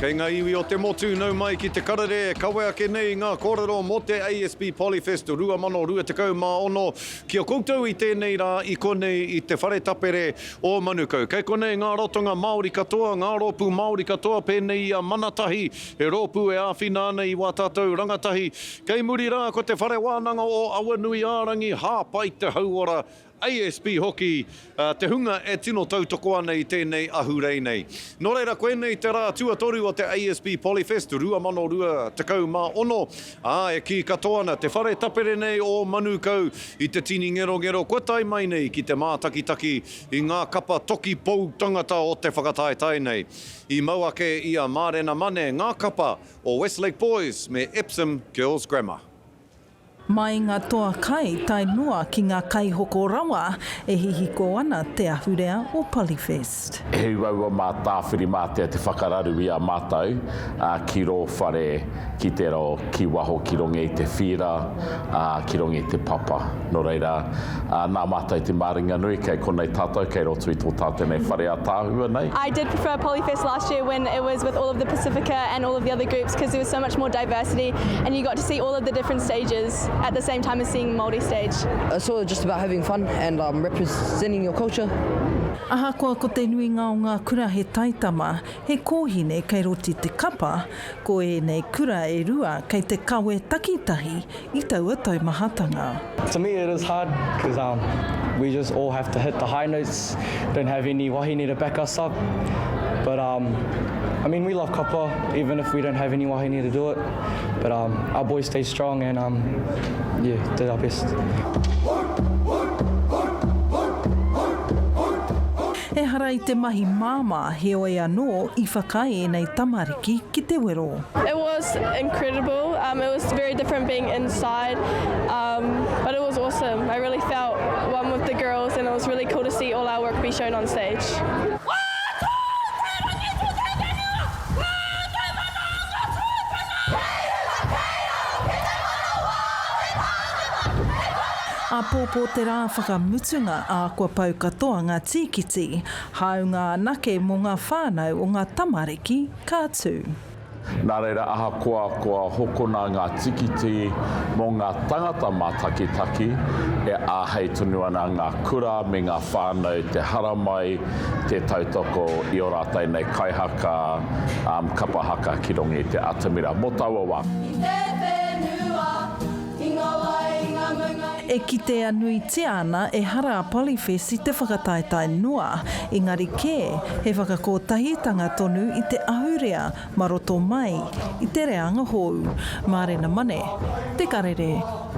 Kei ngā iwi o te motu nau mai ki te Karere, kawe ake nei ngā kōrero mo te ASB Polyfest 2026 kia koutou i tēnei rā i konei i te Te Tapere o Manukau. Kei konei ngā rotonga Māori katoa, ngā rōpū Māori katoa pēnei a manatahi, e rōpū e āwhina ana i wā tātou rangatahi. Kei muri rā ko te whare wānanga o Awanui Ārangi, hāpai te hauora, ASB hoki, te hunga e tino tautoko ana i tēnei ahurei nei. Nō reira koe nei te rā tuatoru o te ASB Polyfest 2026, e ki katoa ana te Te Tapere nei o Manukau i te tini ngero, koe tai mai nei ki te mātakitaki i ngā kapa toki pou tangata o te whakataetai nei. I mau ake ia mārena mane ngā kapa o Westlake Boys me Epsom Girls Grammar. Mai ngā toa kai tai noa ki ngā kai hoko rawa e hihiko ana te ahurea o Polyfest. He waua mā tāwhiri mā te whakararu i a mātou, ki rō whare ki te ro ki waho ki rongi i te whira, ki rongi i te papa. Nō reira, nā mātou te māringa nui kei konei tātou, kei roto i tō tātou nei whare a tāhua nei. I did prefer Polyfest last year when it was with all of the Pacifica and all of the other groups because there was so much more diversity and you got to see all of the different stages at the same time as seeing Māori stage. It's all just about having fun and representing your culture. Ahakoa ko te nuinga o ngā kura he taitama, he kōhine kei roti te kapa, ko e nei kura e rua kei te kawe takitahi i taua tau mahatanga. To me it is hard because we just all have to hit the high notes, don't have any wahine to back us up. But I mean, we love kapa, even if we don't have any wahine to do it. But our boys stay strong and did our best. E hara i te mahi māma he oe anō I whakai nei tamariki ki te wero. It was incredible. It was very different being inside, but it was awesome. I really felt one with the girls and it was really cool to see all our work be shown on stage. A pōpō te rā whakamutunga a kua pau katoa ngā tīkiti, hau ngā nake mō ngā whānau o ngā tamariki kātū. Nā reira ahakoa kua hokona ngā tikiti mō ngā tangata mātakitaki e āhei tunu ana ngā kura me ngā whānau te haramai, te tautoko I o rātai nei kaihaka, kapa haka ki rongi te atamira. Mō taua wā. E ki te anui te ana e hara a Polyfest I te whakataetai noa, engari kē he whakakotahitanga tonu I te ahurea maroto mai I te reanga hou. Mārena mane, te Karere.